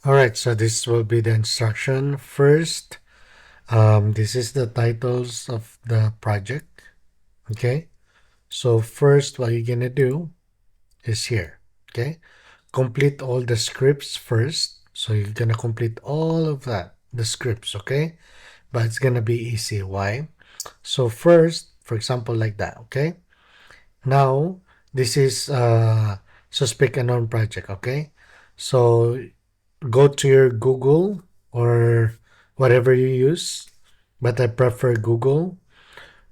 All right, so this will be the instruction. First, this is the titles of the project. Okay, so first, what you're gonna do is here. Okay, complete all the scripts first. So you're gonna complete all of that, the scripts. Okay, but it's gonna be easy. Why? So first, for example, like that. Okay, now this is suspect unknown project. Okay, so go to your Google or whatever you use, but I prefer Google.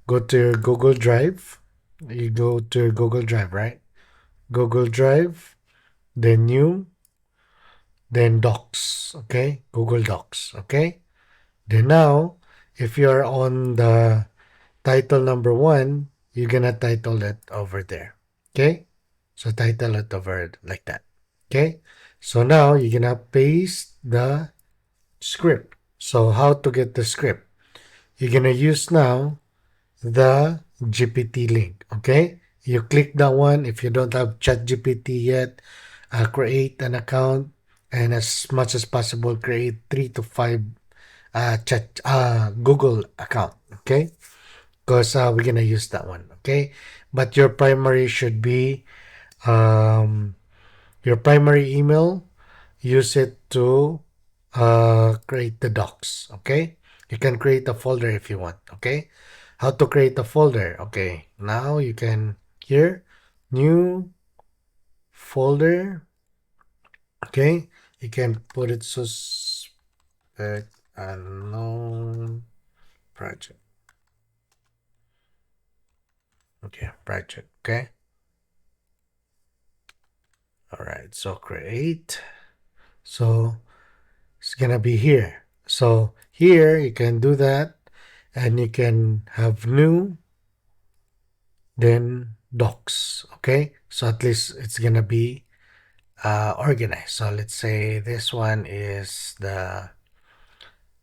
Go to your Google Drive. You go to your Google Drive, right? Google Drive, then new, then Docs, okay? Google Docs, okay? Then now, if you're on the title number one, you're gonna title it over there, okay? So title it over like that, okay? So now you're gonna paste the script. So how to get the script? You're gonna use now the GPT link. Okay, you click that one. If you don't have ChatGPT yet, create an account and as much as possible create 3 to 5 chat Google account. Okay, because we're gonna use that one. Okay, but your primary should be um, your primary email. Use it to create the docs. Okay, you can create a folder if you want. Okay, how to create a folder? Okay, now you can here new folder. Okay, you can put it suspect unknown project. Okay, project. Okay, all right, so create. So it's gonna be here. So here you can do that and you can have new, then docs. Okay, so at least it's gonna be organized. So let's say this one is the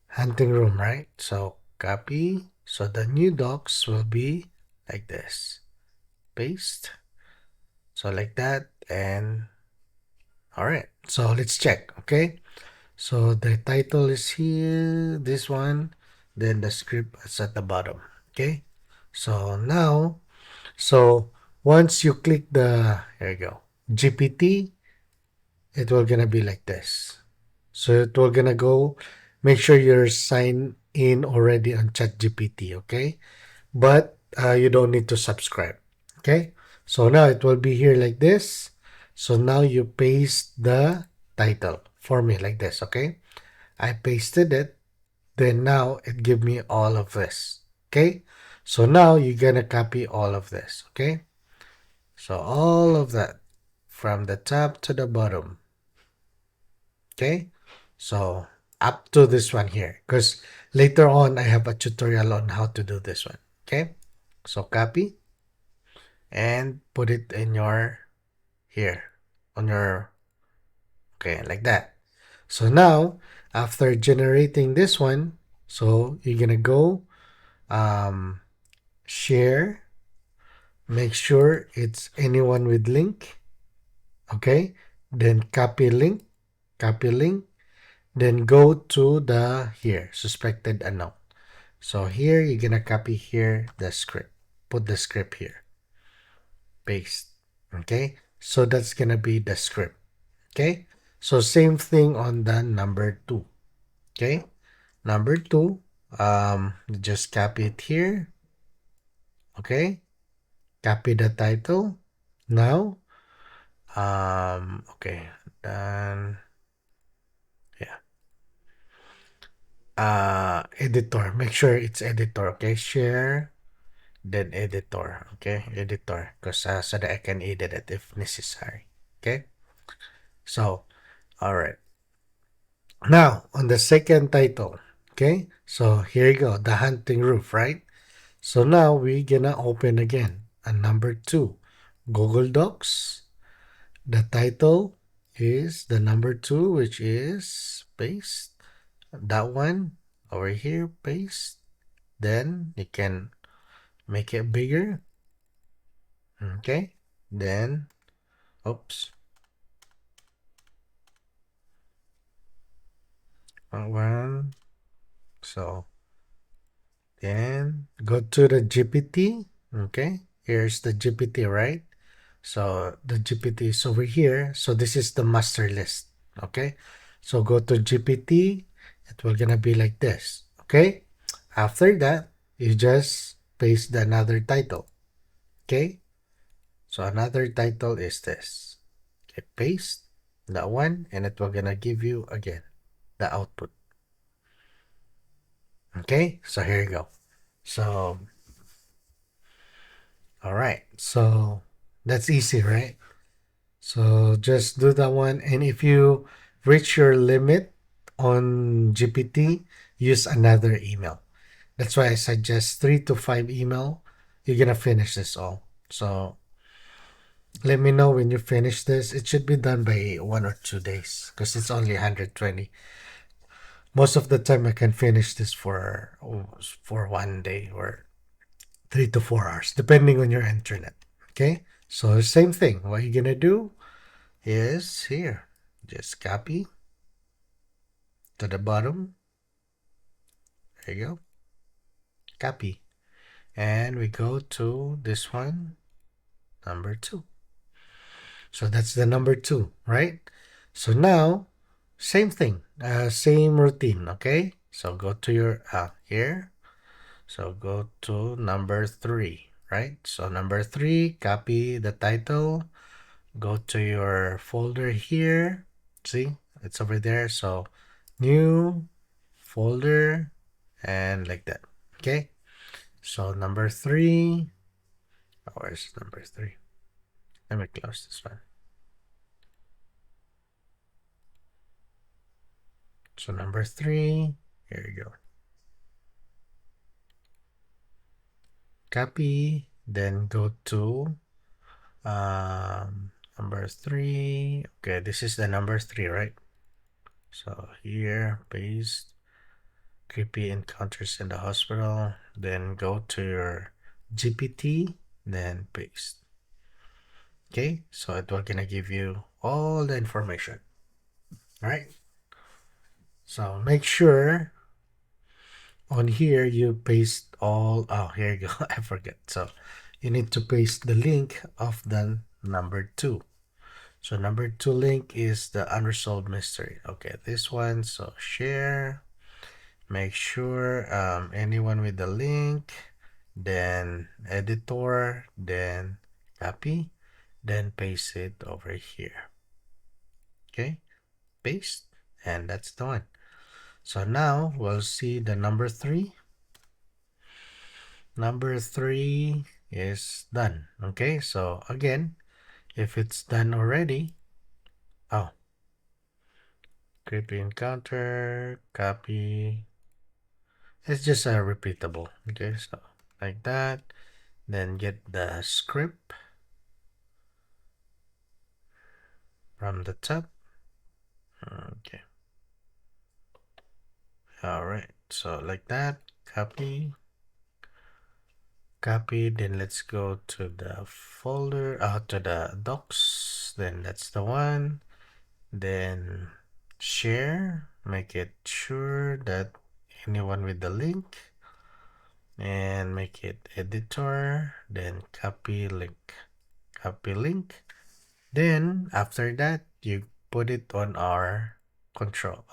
hunting room, right? So copy. So the new docs will be like this. Paste. So like that. And all right. So let's check. Okay. So the title is here. This one. Then the script is at the bottom. Okay. So now, so once you click the, here you go, GPT, it will gonna be like this. So it will gonna go, make sure you're signed in already on ChatGPT, okay? But you don't need to subscribe, okay? So now it will be here like this. So now you paste the title for me like this, okay? I pasted it. Then now it give me all of this, okay? So now you're gonna copy all of this, okay? So all of that from the top to the bottom. Okay, so up to this one here because later on I have a tutorial on how to do this one. Okay, so copy and put it in your here on your, okay, like that. So now after generating this one, so you're gonna go um share, make sure it's anyone with link. Okay, then copy link, then go to the here suspected unknown. So here you're gonna copy here the script, put the script here, paste. Okay, so that's gonna be the script. Okay, so same thing on the number two. Okay, number two, just copy it here. Okay, copy the title. Now, okay, then yeah, editor. Make sure it's editor. Okay, share, then editor. Okay, editor, because so that I can edit it if necessary. Okay, so all right, now on the second title. Okay, so here you go, the hunting roof, right? So now we're gonna open again a number two, Google Docs. The title is the number two, which is paste that one over here, paste. Then you can make it bigger. Okay, then oops, One. So then go to the GPT. Okay. Here's the GPT, right? So the GPT is over here. So this is the master list. Okay. So go to GPT. It will gonna be like this. Okay. After that, you just paste the another title. Okay. So another title is this. Okay. Paste that one, and it will gonna give you again the output. Okay. So here you go. So all right. So that's easy, right? So just do that one. And if you reach your limit on GPT, use another email. That's why I suggest 3 to 5 email. You're gonna finish this all. So let me know when you finish this. It should be done by 1 or 2 days because it's only 120. Most of the time I can finish this for 1 day or 3 to 4 hours, depending on your internet. Okay. So same thing. What you're gonna do is here. Just copy to the bottom. There you go. Copy. And we go to this one, number 2. So that's the number 2, right? So now, same thing, same routine, okay? So go to your, here. So go to number 3, right? So number 3, copy the title. Go to your folder here. See, it's over there. So new folder and like that. Okay. So number 3. Oh, where's number 3? Let me close this one. So number 3. Here you go. Copy. Then go to number 3. Okay, this is the number 3, right? So here, paste. Creepy encounters in the hospital. Then go to your GPT. Then paste. Okay, so it will gonna give you all the information. All right. So make sure on here you paste all. Oh, here you go. I forget. So you need to paste the link of the number 2. So number 2 link is the unresolved mystery. Okay, this one. So share. Make sure anyone with the link, then editor, then copy, then paste it over here. Okay, paste, and that's the one. So now we'll see the number 3. Number 3 is done. Okay, so again, if it's done already, oh, creepy encounter, copy. It's just a repeatable. Okay, so like that. Then get the script from the top. Okay. All right. So like that, copy, copy. Then let's go to the folder, to the docs. Then that's the one. Then share. Make it sure that anyone with the link, and make it editor. Then copy link, copy link. Then after that, you put it on our control.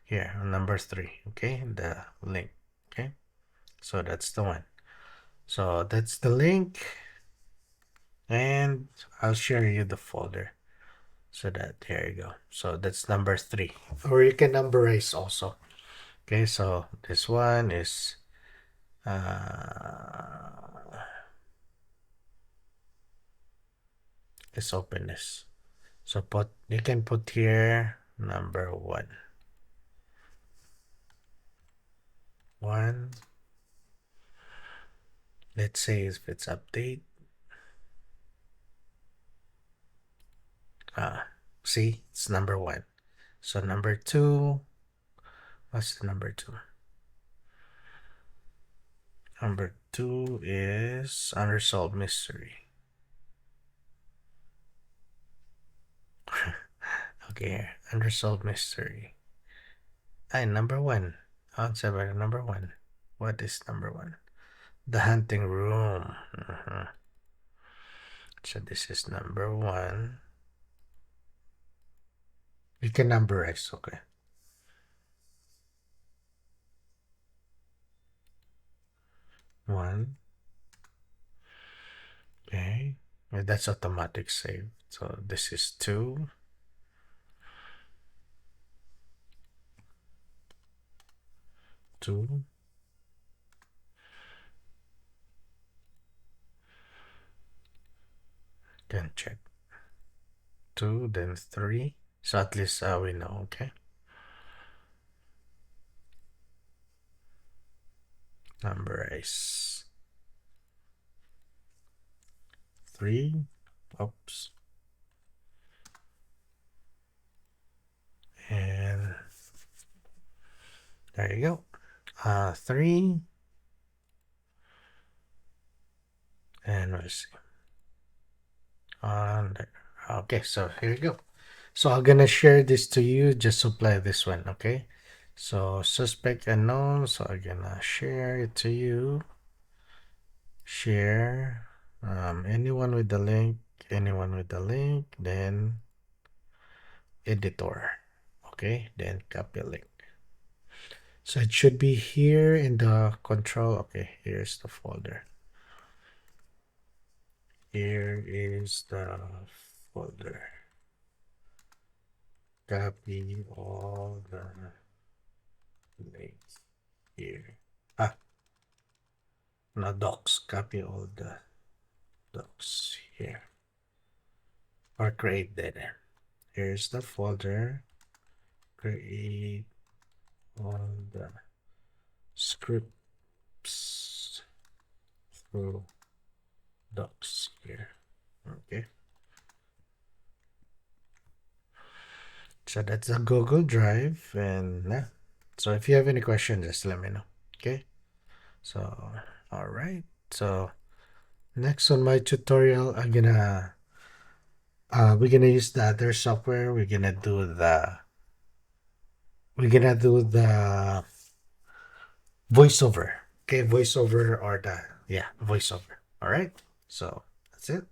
Here, number 3. Okay, the link. Okay, so that's the one. So that's the link, and I'll share you the folder. So that there you go. So that's number 3, or you can numberize also. Okay, so this one is let's open this. So you can put here number 1. 1. Let's say if it's update. See, it's number 1. So number 2, what's the number 2? Number 2 is unresolved mystery. Okay, unresolved mystery. Number one. Answer by number one. What is number one? The hunting room. So this is number one. You can numberize, okay. One. Okay. Well, that's automatic save. So this is two. Two. Can check. Two, then three. So at least we know, okay. Numberize. Three. Oops. And there you go. Three. And let's see. There. Okay, so here you go. So I'm gonna share this to you. Just supply this one, okay? So suspect unknown. So I'm gonna share it to you. Share. Anyone with the link. Anyone with the link. Then editor. Okay. Then copy link. So it should be here in the control. Okay. Here's the folder. Here is the folder. Copy all the links here. No, docs. Copy all the docs here. Or create data. Here's the folder. Create all the scripts through docs here. Okay. So that's a Google Drive, and so if you have any questions, just let me know. Okay. So all right. So next on my tutorial, we're gonna use the other software. We're gonna do the voiceover. Okay, voiceover or the voiceover. All right. So that's it.